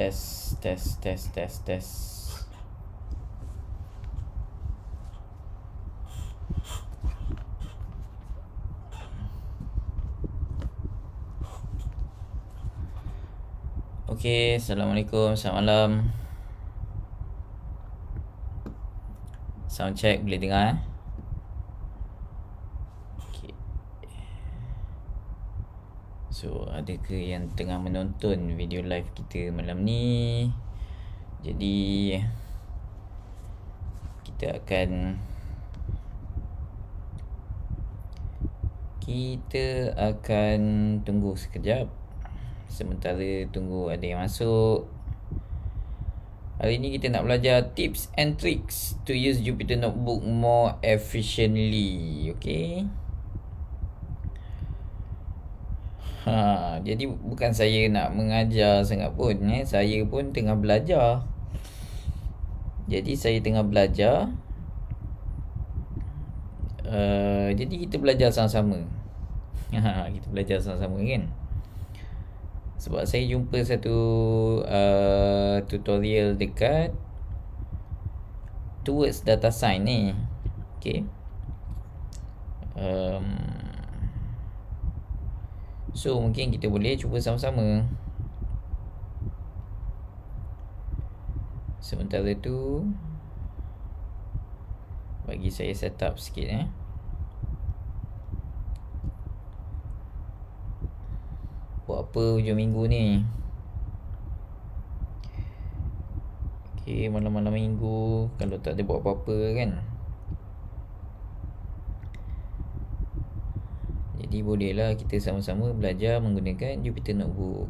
Tes. Okey, Assalamualaikum, selamat malam. Sound check, boleh dengar? Okay. So, ada ke yang tengah menonton video live kita malam ni? Jadi kita akan tunggu sekejap sementara tunggu ada yang masuk. Hari ni kita nak belajar tips and tricks to use Jupyter Notebook more efficiently. Okay. Jadi bukan saya nak mengajar sangat pun. Saya pun tengah belajar. Jadi saya tengah belajar. Jadi kita belajar sama-sama. Kita belajar sama-sama kan. Sebab saya jumpa satu tutorial dekat Towards Data Science ni. Okay. So mungkin kita boleh cuba sama-sama. Sementara tu bagi saya set up sikit Buat apa hujung minggu ni? Okay, malam-malam minggu kalau tak ada buat apa-apa kan. Jadi bolehlah kita sama-sama belajar menggunakan Jupyter Notebook.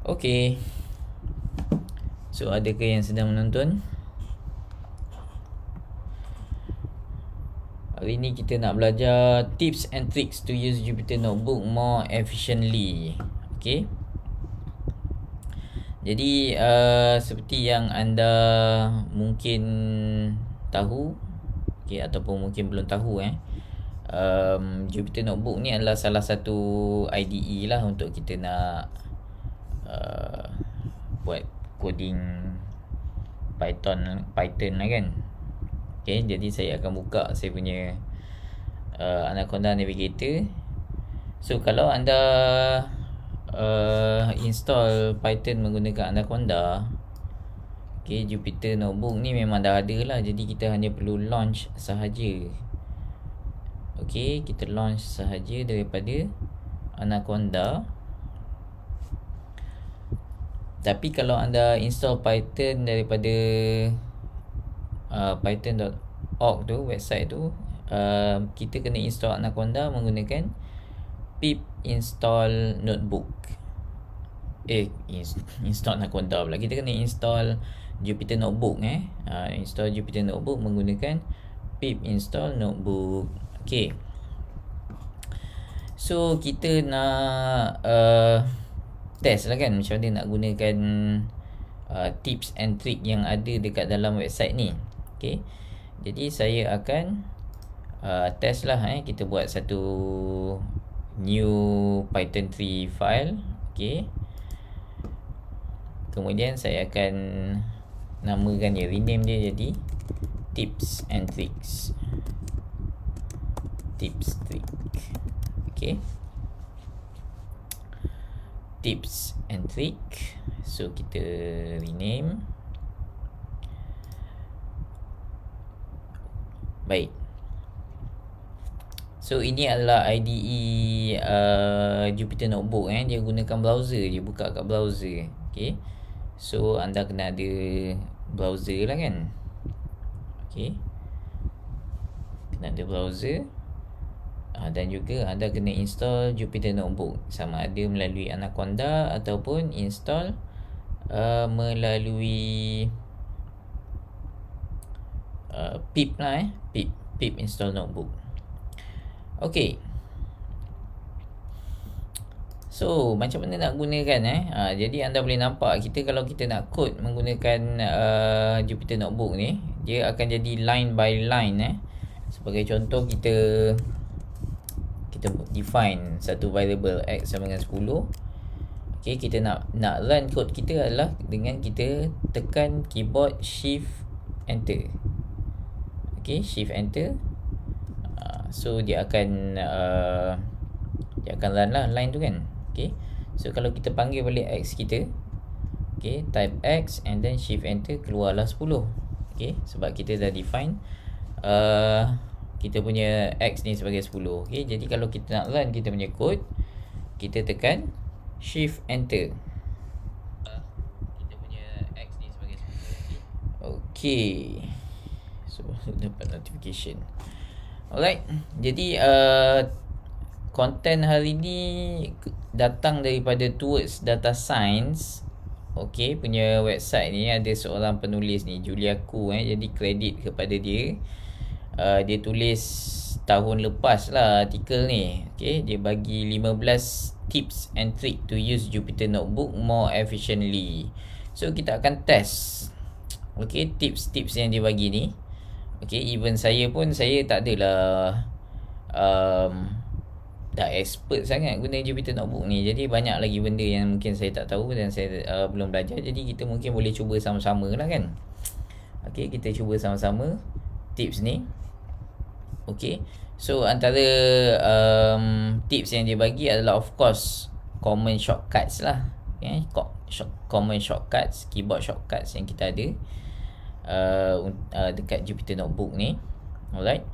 Okay. So adakah yang sedang menonton? Hari ni kita nak belajar tips and tricks to use Jupyter Notebook more efficiently. Okay. Jadi seperti yang anda mungkin tahu, okay, ataupun mungkin belum tahu Jupyter Notebook ni adalah salah satu IDE lah untuk kita nak buat coding Python lah kan. Okay, jadi saya akan buka saya punya Anaconda Navigator. So kalau anda install Python menggunakan Anaconda, okay, Jupyter Notebook ni memang dah ada lah. Jadi kita hanya perlu launch sahaja. Okay, kita launch sahaja daripada Anaconda. Tapi kalau anda install Python daripada python.org tu, website tu, kita kena install Anaconda menggunakan pip install notebook. Install Anaconda pula. Kita kena install Jupyter Notebook install Jupyter Notebook menggunakan pip install notebook. Okay. So kita nak test lah kan macam mana nak gunakan tips and trick yang ada dekat dalam website ni. Okay. Jadi saya akan test lah. Kita buat satu new Python 3 file. Okay. Kemudian saya akan namakan dia, rename dia jadi tips and tricks. Tips trick. Okay. Tips and trick. So kita rename. Baik. So ini adalah IDE Jupyter Notebook. Dia gunakan browser. Dia buka kat browser. Okay. So anda kena ada browser lah kan. Okay. Kena ada browser. Dan juga anda kena install Jupyter Notebook, sama ada melalui Anaconda ataupun install melalui pip lah pip install notebook. Okay. So macam mana nak gunakan jadi anda boleh nampak kita kalau kita nak code menggunakan Jupyter Notebook ni, dia akan jadi line by line. Sebagai contoh kita kita define satu variable x sama dengan 10. Okay, kita nak run kod kita adalah dengan kita tekan keyboard shift enter. Okay, shift enter. So dia akan run lah line tu kan. Okay, so kalau kita panggil balik x kita, okay, type x and then shift enter, keluarlah 10. Okay, sebab kita dah define kita punya x ni sebagai 10. Okay, jadi kalau kita nak run kita punya code, kita tekan shift enter. Kita punya x ni sebagai 10. Okay, so dapat notification. Alright, jadi konten hari ni datang daripada Towards Data Science. Okay, punya website ni ada seorang penulis ni, Julia Khoo, jadi kredit kepada dia. Dia tulis tahun lepas lah artikel ni. Okay, dia bagi 15 tips and trick to use Jupyter Notebook more efficiently. So kita akan test, okay, tips-tips yang dia bagi ni. Okay, even saya pun, saya tak adalah dah expert sangat guna Jupyter Notebook ni. Jadi banyak lagi benda yang mungkin saya tak tahu dan saya belum belajar. Jadi kita mungkin boleh cuba sama-sama lah kan. Okay, kita cuba sama-sama tips ni. Okay, so antara tips yang dia bagi adalah of course common shortcuts lah. Okay, common shortcuts, keyboard shortcuts yang kita ada dekat Jupyter Notebook ni. Alright.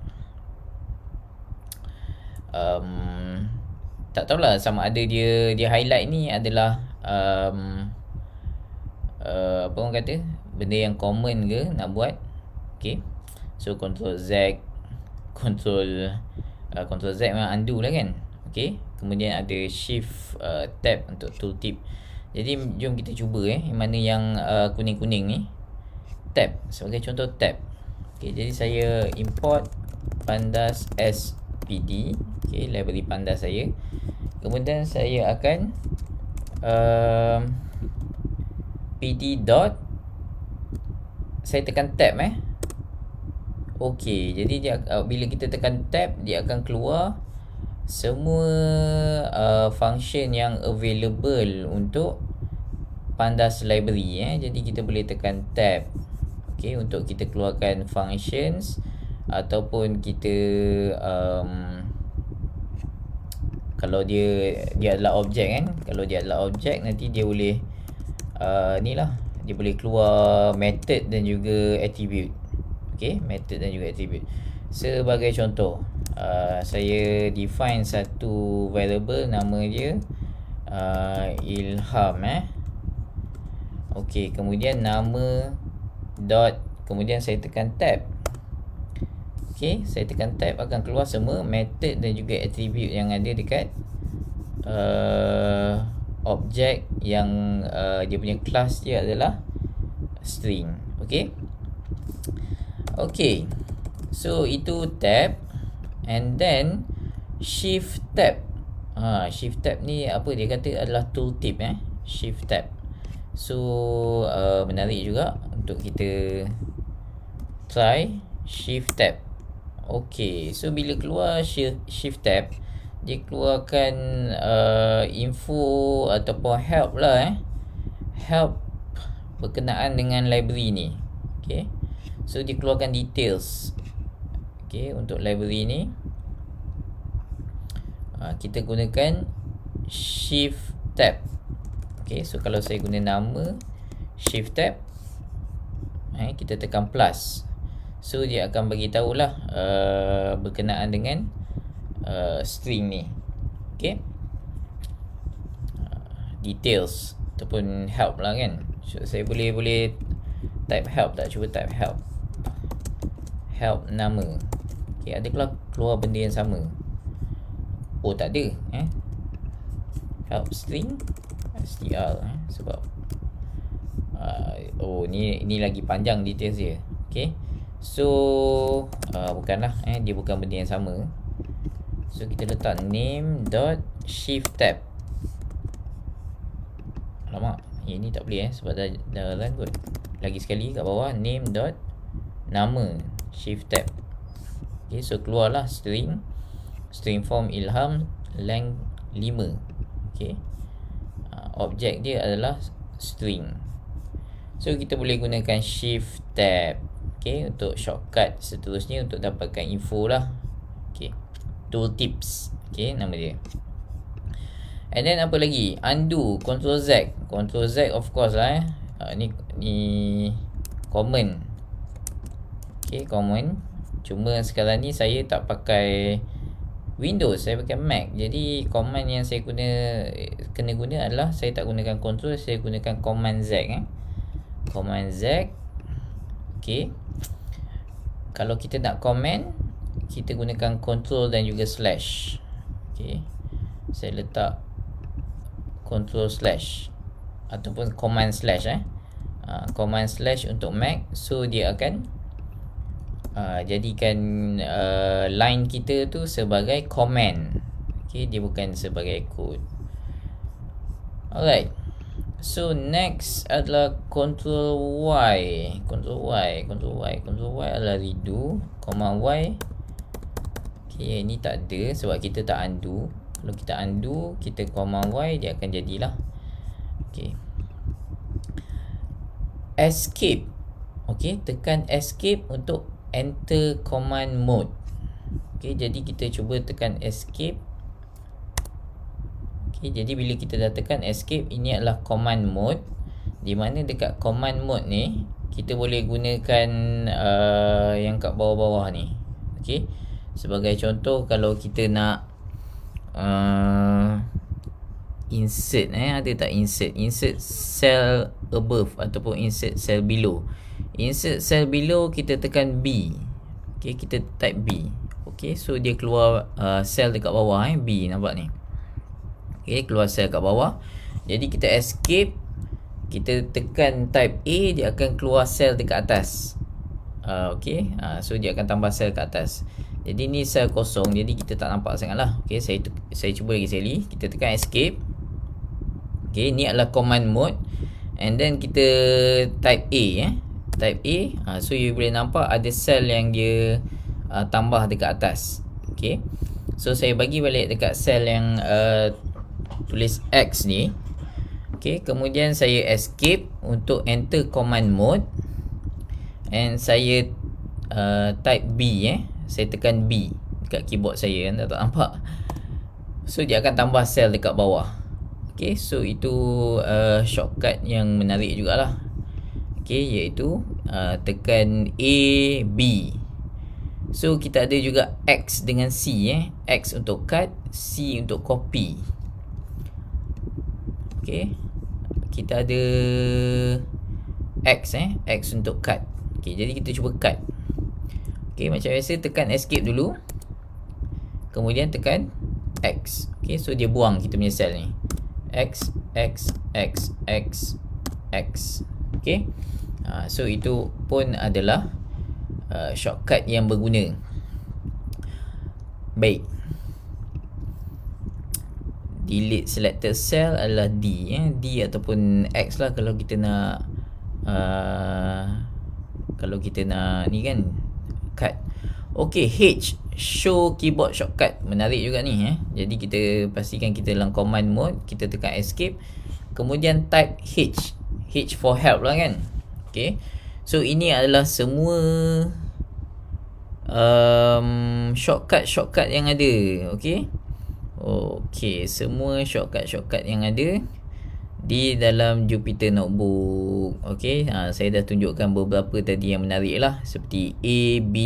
Tak tahulah sama ada dia highlight ni adalah apa orang kata, benda yang common ke nak buat. Okay, so Ctrl Z memang undo lah kan. Okay, kemudian ada shift tab untuk tooltip. Jadi jom kita cuba yang mana yang kuning-kuning ni, tab. Sebagai contoh tab. Okay, jadi saya import pandas SPD. Okay, library pandas saya. Kemudian saya akan pd dot, saya tekan tab Okey, jadi dia bila kita tekan tab, dia akan keluar semua function yang available untuk pandas library Jadi kita boleh tekan tab, okey, untuk kita keluarkan functions ataupun kita kalau dia adalah objek kan. Kalau dia adalah objek, nanti dia boleh ni lah, dia boleh keluar method dan juga attribute. Okay, method dan juga attribute. Sebagai contoh, saya define satu variable, nama dia Ilham okay, kemudian nama dot, kemudian saya tekan tab. Okay, saya tekan tab, akan keluar semua method dan juga attribute yang ada dekat objek yang dia punya class dia adalah string. Okay. Okay, so itu tab. And then shift tab. Shift tab ni apa dia kata adalah tooltip shift tab. So menarik juga untuk kita try shift tab. Okay, so bila keluar shift tab, dia keluarkan info ataupun help lah help berkenaan dengan library ni. Okay, so dia keluarkan details. Okay, untuk library ni kita gunakan shift tab. Okay, so kalau saya guna nama shift tab, kita tekan plus, so dia akan bagi tahulah berkenaan dengan string ni. Okay, details ataupun help lah kan. So saya boleh type help tak? Cuba type help nama. Okay, ada keluar benda yang sama? Oh, tak ada help string str sebab ni lagi panjang details dia. Okay, so bukanlah dia bukan benda yang sama. So kita letak name dot shift tab. Alamak, ini tak boleh sebab dah run kot. Lagi sekali kat bawah, name dot nama shift tab. Okay, so keluarlah string. string form Ilham length 5. Okay, objek dia adalah string. So kita boleh gunakan shift tab, okay, untuk shortcut seterusnya untuk dapatkan info lah. Okay, tooltips, okay, nama dia. And then apa lagi? Undo, Ctrl Z. Ctrl Z of course lah ni common. Okay, common. Cuma sekarang ni saya tak pakai Windows, saya pakai Mac. Jadi command yang saya kena guna adalah saya tak gunakan Ctrl, saya gunakan Command Z. Command Z. Okay. Kalau kita nak command, kita gunakan Ctrl dan juga slash. Okay. Saya letak Ctrl slash ataupun command slash command slash untuk Mac. So dia akan jadikan line kita tu sebagai command. Okay, dia bukan sebagai code. Alright. So next adalah Ctrl Y. Ctrl Y adalah redo. Command Y. Okay, ini tak ada sebab kita tak undo. Kalau kita undo, kita command Y, dia akan jadilah. Okay. Escape. Okay, tekan escape untuk enter command mode. Okay, jadi kita cuba tekan escape. Okay, jadi bila kita dah tekan escape, ini adalah command mode. Di mana dekat command mode ni, kita boleh gunakan yang kat bawah-bawah ni. Okay, sebagai contoh, kalau kita nak insert ada tak insert cell above ataupun insert cell below. Insert cell below, kita tekan B. Okay, kita type B. Okay, so dia keluar cell dekat bawah B, nampak ni. Okay, keluar cell kat bawah. Jadi kita escape, kita tekan type A, dia akan keluar cell dekat atas. Okay, so dia akan tambah cell kat atas. Jadi ni sel kosong, jadi kita tak nampak sangat lah. Okay, saya cuba lagi sekali. Kita tekan escape. Okay, ni adalah command mode. And then kita type A type A. So you boleh nampak ada sel yang dia tambah dekat atas. Okay, so saya bagi balik dekat sel yang tulis X ni. Okay, kemudian saya escape untuk enter command mode. And saya type B saya tekan B dekat keyboard saya, anda tak nampak. So dia akan tambah sel dekat bawah. Okay, so itu shortcut yang menarik jugalah. Okay, iaitu tekan A, B. So kita ada juga X dengan C X untuk cut, C untuk copy. Okay, kita ada X X untuk cut. Okay, jadi kita cuba cut. Okay, macam biasa tekan escape dulu. Kemudian tekan X. Okay, so dia buang kita punya sel ni. X, X, X, X, X. Okay, so itu pun adalah shortcut yang berguna. Baik. Delete selected cell adalah D D ataupun X lah kalau kita nak ni kan cut. Okay, H, show keyboard shortcut. Menarik juga ni Jadi kita pastikan kita dalam command mode, kita tekan escape, kemudian type H. H for help lah kan. Okay, so ini adalah semua shortcut yang ada. Okay, semua shortcut yang ada di dalam Jupyter Notebook. Okay, saya dah tunjukkan beberapa tadi yang menarik lah, seperti A, B,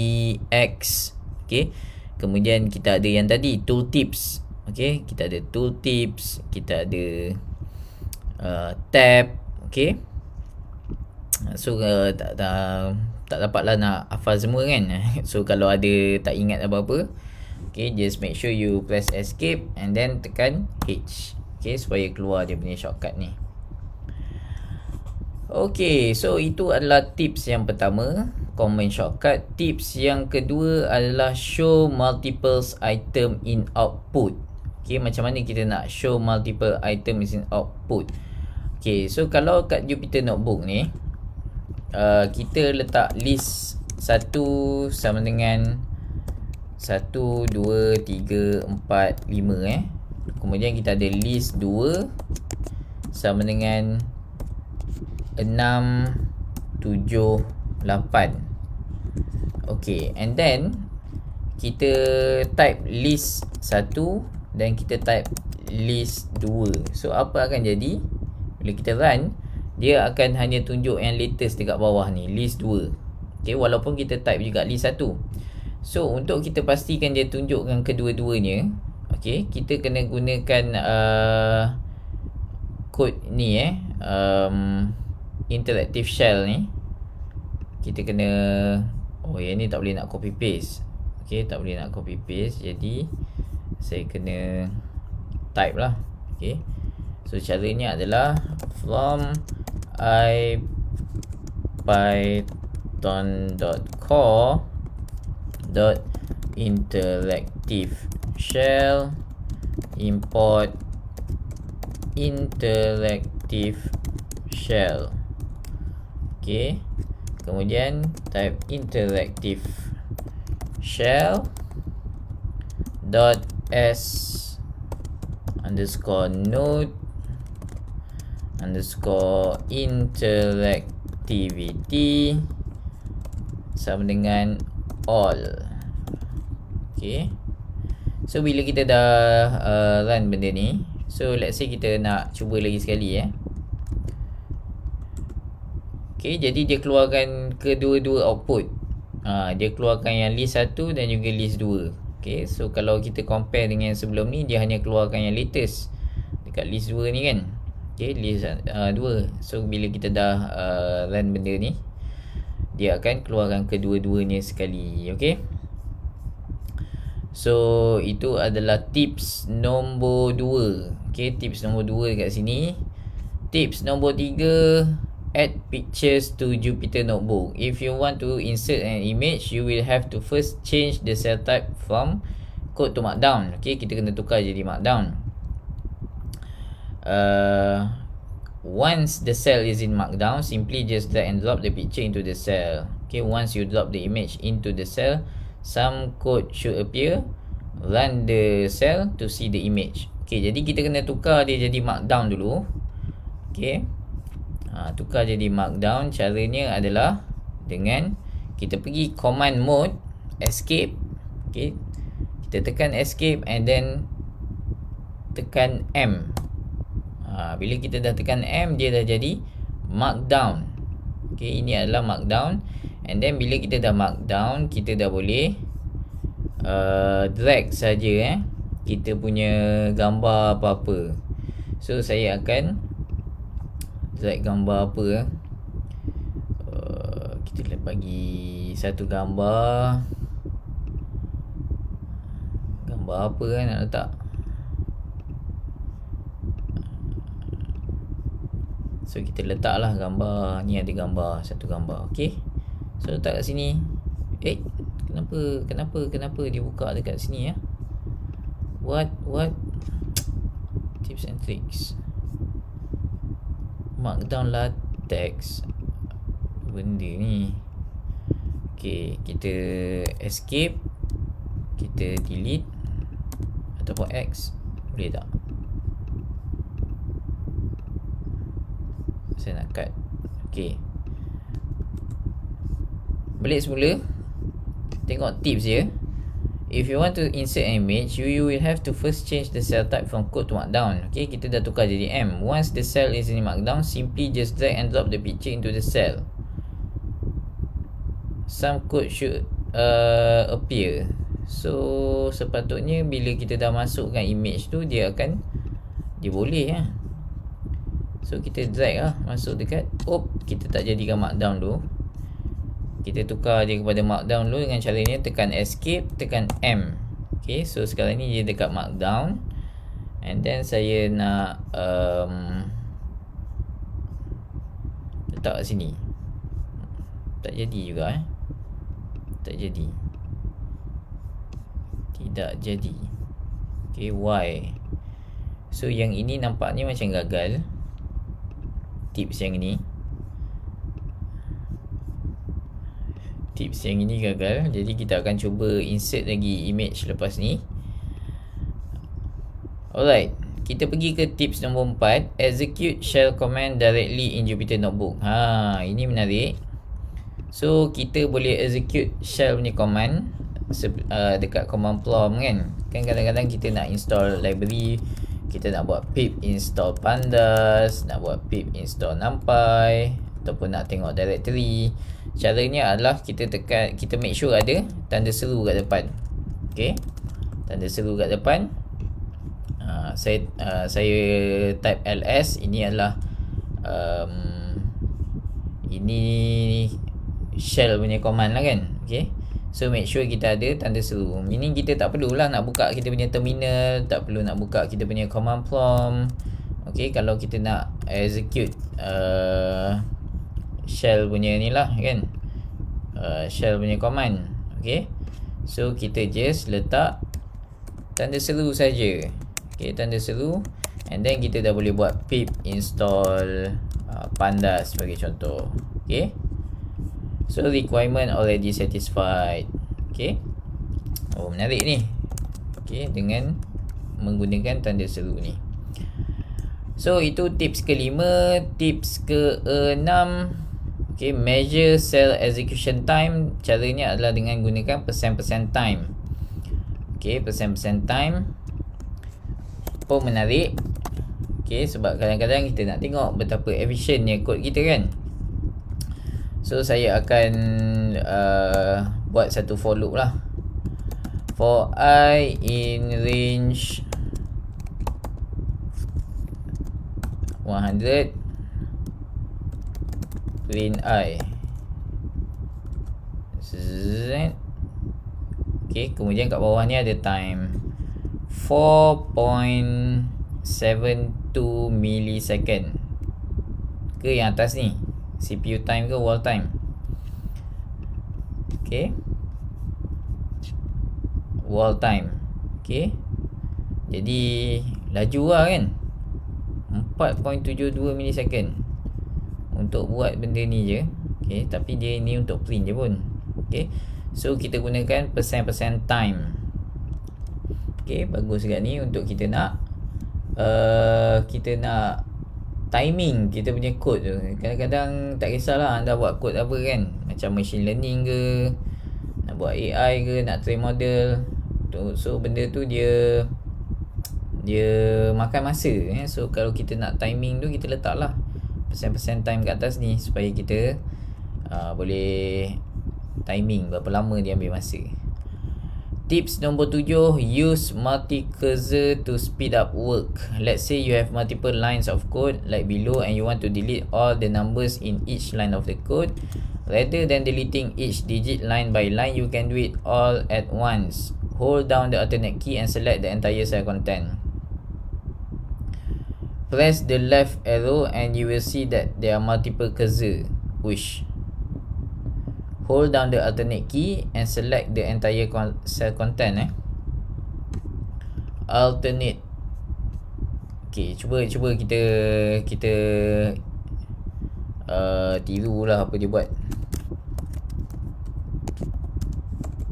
X. Okay, kemudian kita ada yang tadi tooltips. Okay, kita ada tooltips, kita ada tab. Okay, so tak dapatlah nak hafal semua kan. So kalau ada tak ingat apa-apa, okay, just make sure you press escape and then tekan H. Okay, supaya keluar dia punya shortcut ni. Okay, so itu adalah tips yang pertama, command shortcut. Tips yang kedua adalah show multiple item in output. Okay, macam mana kita nak show multiple items in output. Okay, so kalau kat Jupyter Notebook ni, kita letak list 1 sama dengan 1, 2, 3, 4, 5 Kemudian kita ada list 2 sama dengan 6, 7, 8. Okay, and then kita type list 1 dan kita type list 2. So apa akan jadi? Bila kita run, dia akan hanya tunjuk yang latest dekat bawah ni, list 2. Okay, walaupun kita type juga list 1. So untuk kita pastikan dia tunjukkan kedua-duanya, okay, kita kena gunakan kod ni interactive shell ni. Kita kena, yang ni tak boleh nak copy paste. Okay, tak boleh nak copy paste, jadi saya kena type lah. Okay, so caranya adalah from ipython.core.interactive shell import interactive shell. Okay, kemudian type interactive shell dot s underscore node underscore interactivity sama dengan all. Okay, so bila kita dah run benda ni, so let's say kita nak cuba lagi sekali Okay, jadi dia keluarkan kedua-dua output. Dia keluarkan yang list 1 dan juga list 2. Okay, so kalau kita compare dengan sebelum ni, dia hanya keluarkan yang latest dekat list 2 ni kan. Okay, list 2. So bila kita dah run benda ni, dia akan keluarkan kedua-duanya sekali. Okay, so itu adalah tips nombor 2. Okay, tips nombor 2 dekat sini. Tips nombor 3, add pictures to Jupyter Notebook. If you want to insert an image, you will have to first change the cell type from code to markdown. Okay, kita kena tukar jadi markdown. Once the cell is in markdown, simply just drag and drop the picture into the cell. Okay, once you drop the image into the cell, some code should appear. Run the cell to see the image. Okay, jadi kita kena tukar dia jadi markdown dulu. Okay, tukar jadi markdown. Caranya adalah dengan kita pergi command mode, escape. Okay, kita tekan escape and then tekan M. Bila kita dah tekan M, dia dah jadi markdown. Okay, ini adalah markdown. And then bila kita dah markdown, kita dah boleh drag saja kita punya gambar apa-apa. So saya akan drag gambar apa kita bagi satu gambar apa nak letak. So kita letaklah gambar ni, ada gambar, satu gambar. Okay, so letak kat sini. Kenapa dia buka dekat sini What tips and tricks markdown latex benda ni. Okay, kita escape, kita delete ataupun X, boleh tak? Saya nak cut. Okay, balik semula. Tengok tips je. If you want to insert an image, you will have to first change the cell type from code to markdown. Okay, kita dah tukar jadi M. Once the cell is in markdown, simply just drag and drop the picture into the cell. Some code should appear. So sepatutnya bila kita dah masukkan image tu, dia boleh So kita drag masuk dekat. Kita tak jadikan markdown dulu. Kita tukar dia kepada markdown dulu dengan cara ni, tekan escape, tekan M. Okay, so sekarang ni dia dekat markdown. And then saya nak letak kat sini. Tak jadi juga tak jadi. Tidak jadi. Okay, why? So yang ini nampaknya macam gagal. Tips yang ini. tips yang ini gagal. Jadi kita akan cuba insert lagi image lepas ni. Alright, kita pergi ke tips nombor 4. Execute shell command directly in Jupyter Notebook. Ini menarik. So kita boleh execute shell punya command dekat command prompt kan. Kan kadang-kadang kita nak install library, kita nak buat pip install pandas, nak buat pip install numpy, ataupun nak tengok directory. Caranya adalah kita make sure ada tanda seru kat depan. Okay, tanda seru kat depan. Saya type ls. Ini adalah ini shell punya command lah kan. Okay, so make sure kita ada tanda seru. Meaning kita tak perlulah nak buka kita punya terminal, tak perlu nak buka kita punya command prompt. Okay, kalau kita nak execute shell punya ni lah kan, shell punya command. Okay, so kita just letak tanda seru saja. Okay, tanda seru, and then kita dah boleh buat pip install pandas sebagai contoh. Okay, so requirement already satisfied. Okay, oh menarik ni. Okay, dengan menggunakan tanda seru ni. So itu tips kelima. Tips ke-6, okay, measure cell execution time. Caranya adalah dengan gunakan percent time. Okay, percent time. Oh menarik. Okay, sebab kadang-kadang kita nak tengok betapa efisiennya kod kita kan. So saya akan buat satu for loop lah. For I in range 100, print I Z. Okay, kemudian kat bawah ni ada time 4.72 millisecond. Ke yang atas ni CPU time ke wall time? Okay, wall time. Okay, jadi laju lah kan, 4.72 millisecond untuk buat benda ni je. Okay, tapi dia ni untuk print je pun. Okay, so kita gunakan percent time. Okay, bagus juga ni untuk kita nak timing kita punya kod tu. Kadang-kadang tak kisahlah anda buat kod apa kan, macam machine learning ke, nak buat AI ke, nak train model tu. So benda tu dia makan masa. So kalau kita nak timing tu, kita letaklah percent time kat atas ni supaya kita boleh timing berapa lama dia ambil masa. Tips nombor 7, use multi-cursor to speed up work. Let's say you have multiple lines of code like below and you want to delete all the numbers in each line of the code. Rather than deleting each digit line by line, you can do it all at once. Hold down the alternate key and select the entire cell content. Press the left arrow and you will see that there are multiple cursor. Whoosh. Hold down the alternate key and select the entire cell content. Alternate. Okay, cuba kita tirulah apa dia buat.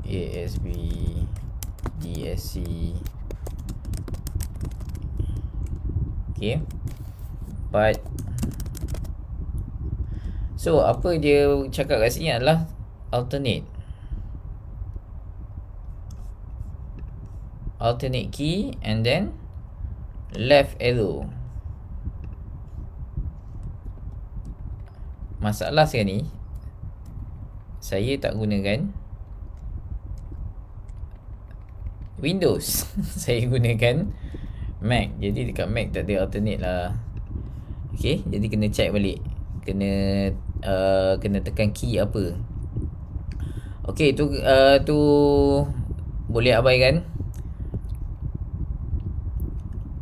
ASB DSC. Okay, but so apa dia cakap kat sini adalah alternate key and then left arrow. Masalah sekarang ni, saya tak gunakan Windows. Saya gunakan Mac. Jadi dekat Mac tak ada alternate lah. Okay, jadi kena check balik, kena tekan key apa. Okay, tu boleh abaikan.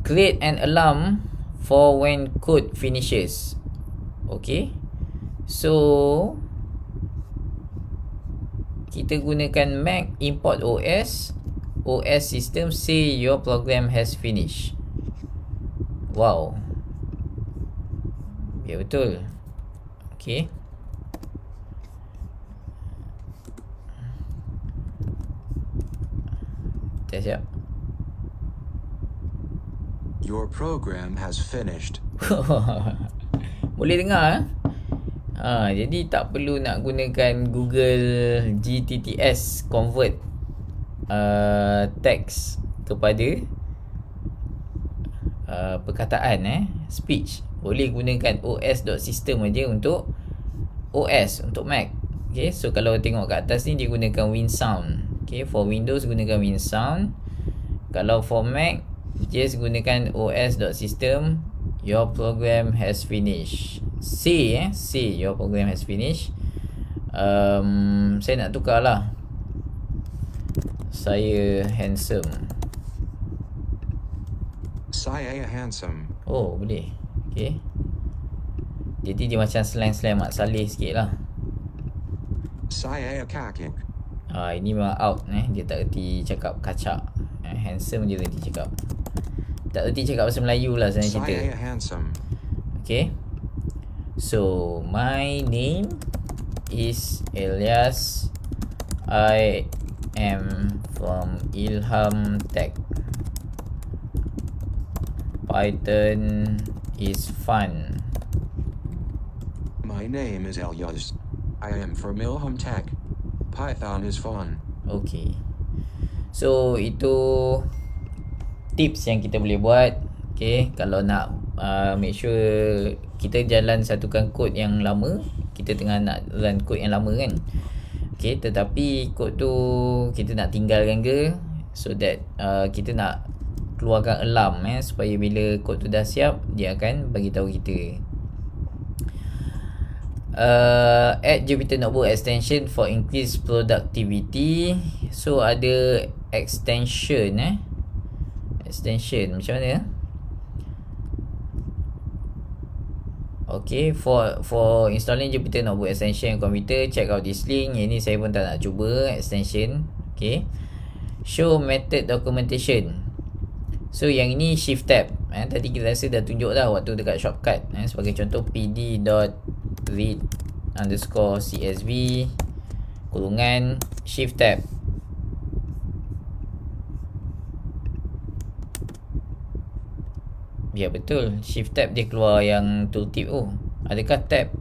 Create an alarm for when code finishes. Okay, so kita gunakan Mac, import OS system, say your program has finished. Wow, ya betul. Okay, Test siap. Your program has finished. Boleh dengar jadi tak perlu nak gunakan Google GTTS convert text kepada perkataan speech. Boleh gunakan os.system aja untuk OS, untuk Mac. Okay, so kalau tengok kat atas ni dia gunakan WinSound. Okay, for Windows gunakan WinSound. Kalau for Mac just gunakan os.system. Your program has finished. Say your program has finished. Saya nak tukar lah. Saya handsome. Saya handsome. Oh, boleh. Okay. Jadi dia macam slang-slang Mak Saleh sikit lah. Saya kakek. Ini memang out dia tak erti cakap kacak. Handsome je erti cakap. Tak erti cakap bahasa Melayu lah senang cerita. Saya handsome. Okay. So, my name is Elias. I am from Ilham Tech. Python is fun. My name is Elias. I am from Ilham Tech. Python is fun. Okay. So, itu tips yang kita boleh buat. Okay, kalau nak make sure kita jalan satukan kod yang lama, kita tengah nak run kod yang lama kan. Okay, tetapi kod tu kita nak tinggalkan ke, so that kita nak keluarkan alarm supaya bila kod tu dah siap, dia akan bagi tahu kita. Add Jupyter Notebook extension for increased productivity. So ada extension extension macam mana? Okay, for installing Jupyter Notebook extension computer, check out this link. Yang ni saya pun tak nak cuba extension. Okay, show method documentation. So yang ini shift tab. Tadi kita rasa dah tunjuk dah waktu dekat shortcut. Sebagai contoh pd.read_csv kurungan shift tab. Ya betul, shift tab dia keluar yang tooltip tu. Adakah tab?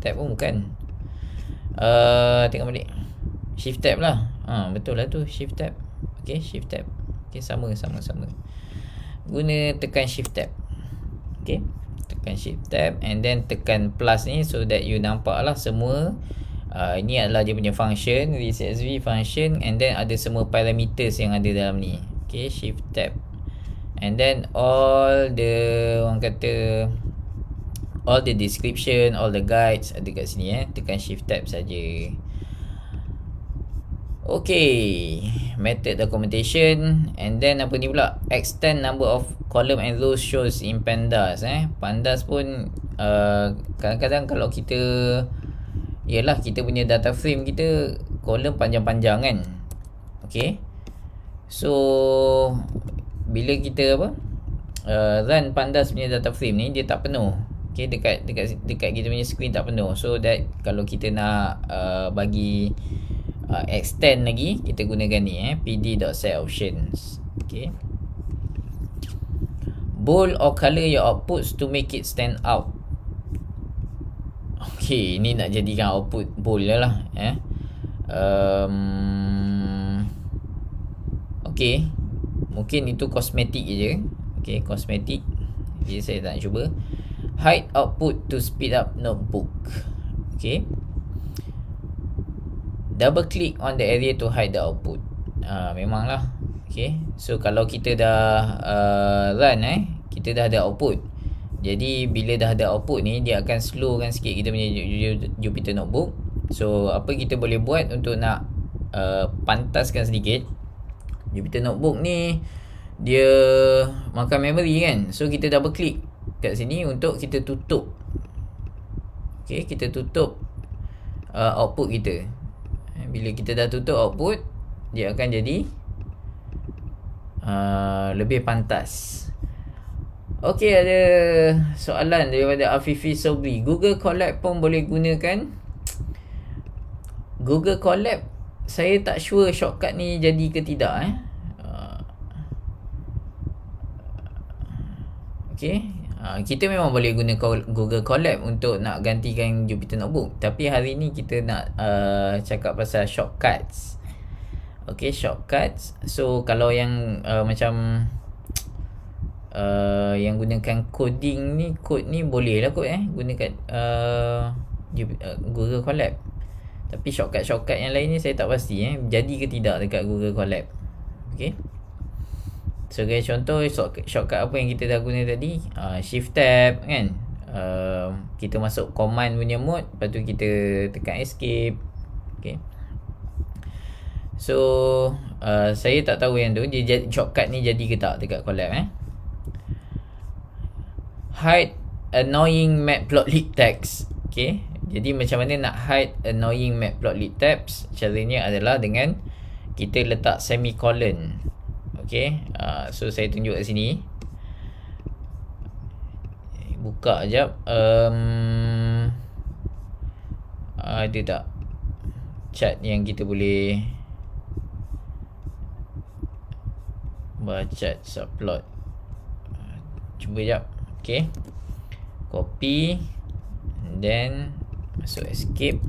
Tab pun bukan. Tengok balik. Shift tab lah. Betul lah tu, shift tab. Okay, shift tab. Okay, sama. Guna tekan shift tab. Okay, tekan shift tab and then tekan plus ni so that you nampak lah semua. Ini adalah dia punya function, readsv function, and then ada semua parameters yang ada dalam ni. Okay, shift tab. And then all the orang kata all the description, all the guides ada kat sini tekan shift tab saja. Okay, method documentation, and then apa ni pula, extend number of column and rows shows in pandas. Pandas pun kadang-kadang kalau kita kita punya data frame kita column panjang-panjang kan. Okay, so bila kita run pandas punya data frame ni, dia tak penuh. Okay, dekat kita punya screen tak penuh. So that kalau kita nak bagi extend lagi, kita gunakan ni pd.setOptions. Okay, bold or color your outputs to make it stand out. Okay, ini nak jadikan output bold lah. Okay, mungkin itu kosmetik je. Okay, kosmetik. Jadi saya tak nak cuba. Hide output to speed up notebook. Okay, double click on the area to hide the output. Memanglah. Okay, so kalau kita dah run kita dah ada output. Jadi bila dah ada output ni, dia akan slowkan sikit kita punya Jupyter Notebook. So apa kita boleh buat untuk nak pantaskan sedikit. Jupyter Notebook ni dia makan memory kan. So kita double click kat sini untuk kita tutup. Okay, kita tutup output kita. Bila kita dah tutup output, dia akan jadi lebih pantas. Okay, ada soalan daripada Afifi Sobri. Google Colab pun boleh gunakan? Google Colab, saya tak sure shortcut ni jadi ke tidak. Okay. Kita memang boleh guna Google Colab untuk nak gantikan Jupyter Notebook. Tapi hari ni kita nak cakap pasal shortcuts. Okay, shortcuts. So kalau yang macam yang gunakan coding ni, kod ni boleh lah kot gunakan Google Colab. Tapi shortcut yang lain ni saya tak pasti jadi ke tidak dekat Google Colab. Okay. So guys, contoh shortcut apa yang kita dah guna tadi, shift tab kan. Kita masuk command punya mode, lepas tu kita tekan escape. Okay. So saya tak tahu yang tu dia shortcut ni jadi ke tak dekat Colab Hide annoying matplotlib text. Okay. Jadi macam mana nak hide annoying matplotlib text? Caranya adalah dengan kita letak semicolon. Okay. So saya tunjuk kat sini. Buka sekejap. Ada tak chart yang kita boleh baca subplot? Cuba sekejap. Okay. Copy. And then masuk escape.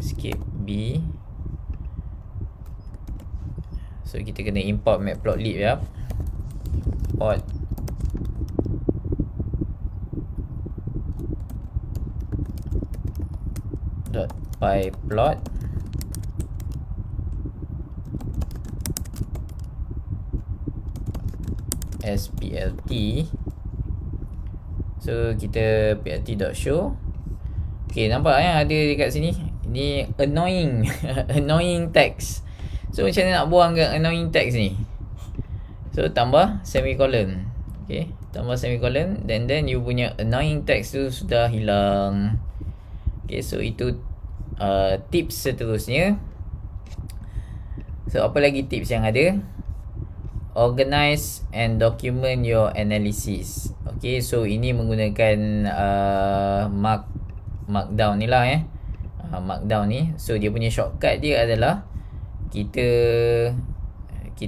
Escape B. So kita kena import matplotlib ya. Import .pyplot splt. So kita plt.show. Okay, nampak ada dekat sini. Ni annoying annoying text. So macam mana nak buang ke annoying text ni? So tambah semicolon. Okay, tambah semicolon, then you punya annoying text tu sudah hilang. Okay, so itu tips seterusnya. So apa lagi tips yang ada? Organize and document your analysis. Okay, so ini menggunakan markdown ni lah markdown ni. So dia punya shortcut dia adalah kita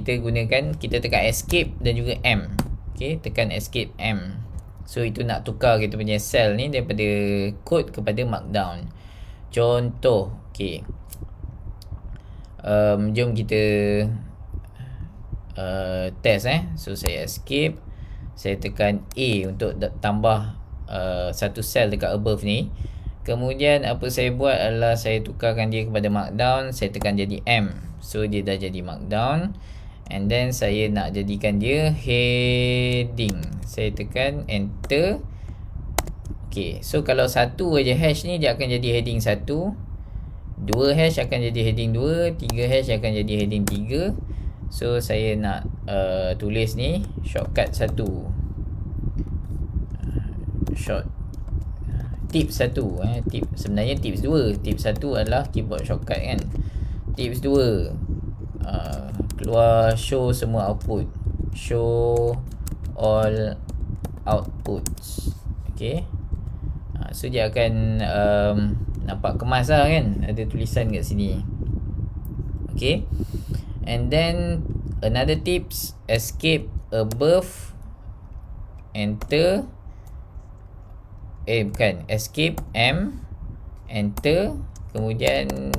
gunakan, kita tekan escape dan juga M. Okay, tekan escape M. So itu nak tukar kita punya cell ni daripada code kepada markdown. Contoh, okay, jom kita test So saya escape, saya tekan A untuk tambah satu cell dekat above ni. Kemudian apa saya buat adalah saya tukarkan dia kepada markdown. Saya tekan jadi M. So dia dah jadi markdown. And then saya nak jadikan dia heading. Saya tekan enter. Okay, so kalau satu aja hash ni dia akan jadi heading 1. 2 hash akan jadi heading 2. 3 hash akan jadi heading 3. So saya nak tulis ni shortcut 1. Tips 1 sebenarnya tips 2. Tips 1 adalah keyboard shortcut kan. Tips 2 keluar show semua output. Show all outputs. Okay. So dia akan nampak kemas lah kan. Ada tulisan kat sini. Okay. And then another tips, escape above, enter. Bukan, escape M, enter, kemudian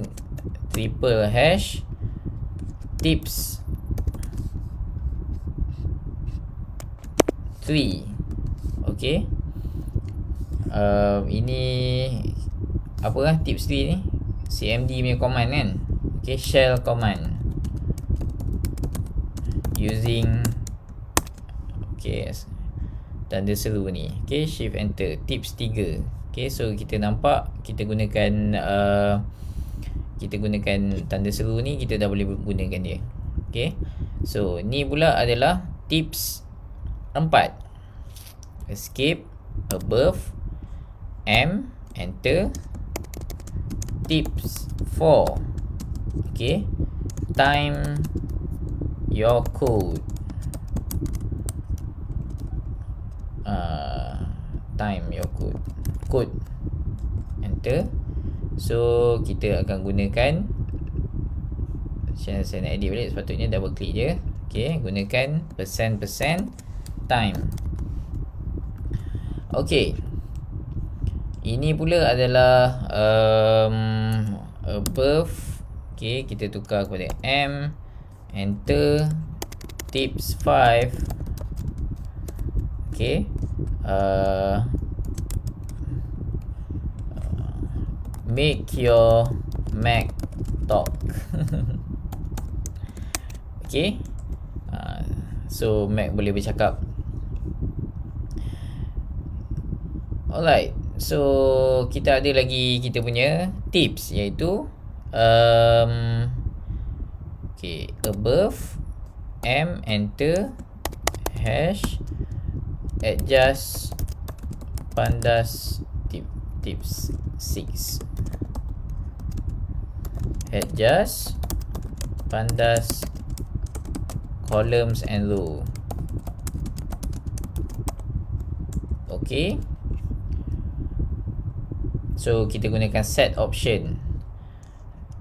triple hash, tips 3. Okay. Ini apa lah tips 3 ni? CMD punya command kan. Okay, shell command using tanda seru ni. Okay, shift enter. Tips 3. Okay, so kita nampak kita gunakan tanda seru ni, kita dah boleh gunakan dia. Okay, so ni pula adalah tips 4. Escape above, M, enter. Tips 4. Okay, time your code. Time your code, enter. So kita akan gunakan, saya nak edit balik, sepatutnya double click je. Okay, gunakan %% time. Okay, ini pula adalah above. Okay, kita tukar kepada M. Enter. Tips 5. Okay, make your Mac talk. Okay, so Mac boleh bercakap. Alright, so kita ada lagi kita punya tips, iaitu okay, above M, enter, hash, adjust pandas tips 6. Adjust pandas columns and row. Okay, so kita gunakan set option.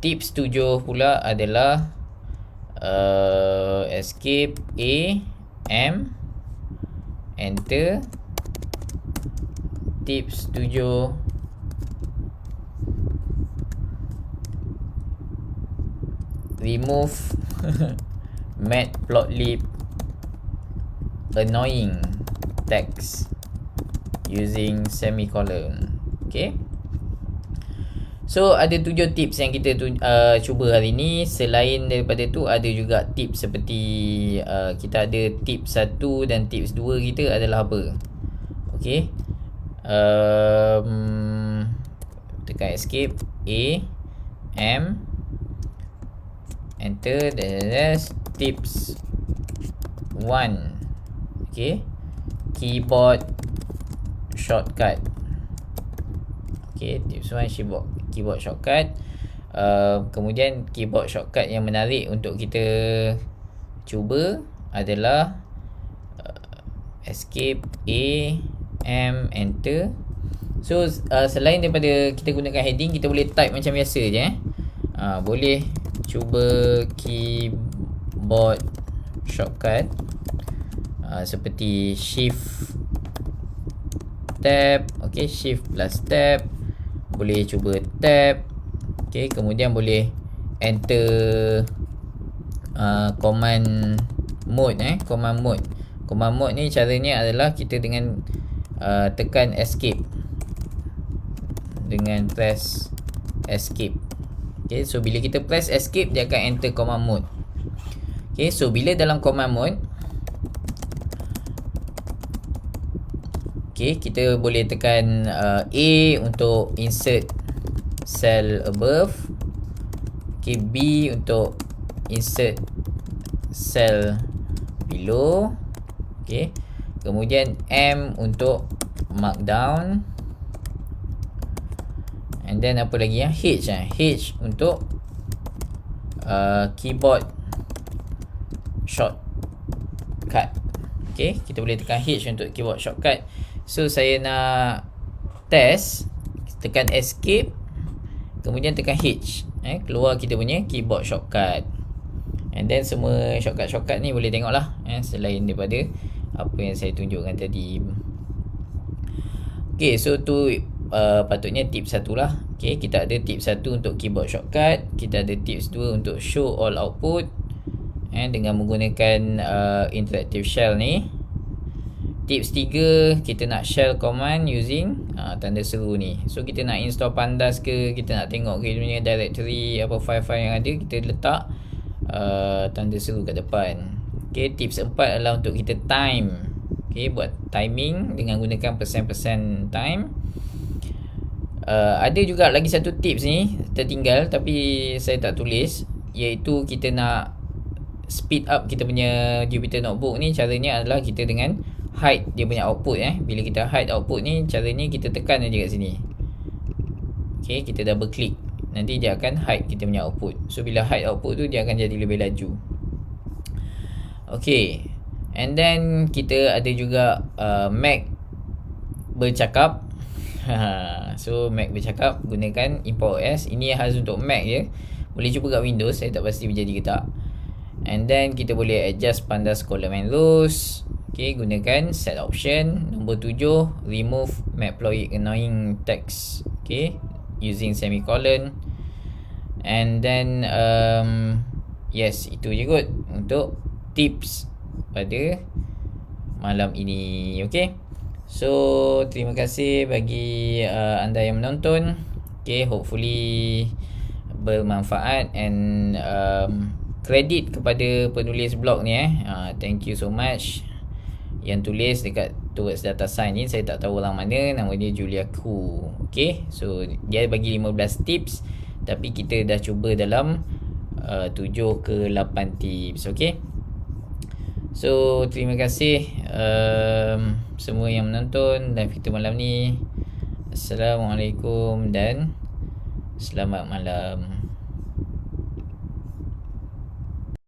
Tips 7 pula adalah escape A, M, enter. Tips 7 remove matplotlib annoying text using semicolon. Okay, so ada 7 tips yang kita cuba hari ni. Selain daripada tu, ada juga tips seperti kita ada tips 1 dan tips 2 kita adalah apa. Okay, tekan escape A, M, enter. That's tips 1. Okay, keyboard shortcut. Okay, tips 1 keyboard shortcut. Kemudian keyboard shortcut yang menarik untuk kita cuba adalah escape A, M, enter. So selain daripada kita gunakan heading, kita boleh type macam biasa je. Boleh cuba keyboard shortcut seperti shift tab. Okay, shift plus tab. Boleh cuba tab. Okay, kemudian boleh enter command mode. Command mode ni caranya adalah kita dengan tekan escape, dengan press escape. Okay, so bila kita press escape, dia akan enter command mode. Okay, so bila dalam command mode, okay, kita boleh tekan A untuk insert cell above. Okay, B untuk insert cell below. Okay, kemudian M untuk markdown. And then apa lagi ya? H. H untuk keyboard shortcut. Okay, kita boleh tekan H untuk keyboard shortcut. So saya nak test, tekan escape, kemudian tekan H, keluar kita punya keyboard shortcut. And then semua shortcut ni boleh tengok lah, selain daripada apa yang saya tunjukkan tadi. Okay, so tu patutnya tips 1 lah. Okay, kita ada tips 1 untuk keyboard shortcut, kita ada tips 2 untuk show all output dengan menggunakan interactive shell ni. Tips 3, kita nak shell command using tanda seru ni. So kita nak install pandas ke, kita nak tengok kita punya directory, apa file-file yang ada, kita letak tanda seru kat depan. Okay, tips 4 adalah untuk kita time. Okay, buat timing dengan gunakan percent time. Ada juga lagi satu tips ni tertinggal tapi saya tak tulis, iaitu kita nak speed up kita punya Jupyter Notebook ni. Caranya adalah kita dengan hide dia punya output. Bila kita hide output ni, caranya kita tekan aja kat sini. Okay, kita double click, nanti dia akan hide kita punya output. So bila hide output tu, dia akan jadi lebih laju. Okay, and then kita ada juga Mac bercakap. So Mac bercakap gunakan ImpoOS. Ini khas untuk Mac je, boleh cuba kat Windows, saya tak pasti berjadi ke tak. And then kita boleh adjust pandas column and rows. Okay, gunakan set option. Nombor 7, remove Matplotlib annoying text. Okay, using semicolon. And then yes, itu je kot untuk tips pada malam ini. Okay, so terima kasih bagi anda yang menonton. Okay, hopefully bermanfaat, and kredit kepada penulis blog ni thank you so much. Yang tulis dekat towards data science ni, saya tak tahu orang mana, nama dia Julia Ku. Okay, so dia bagi 15 tips, tapi kita dah cuba dalam 7 ke 8 tips. Okay, so terima kasih semua yang menonton live kita malam ni. Assalamualaikum dan selamat malam.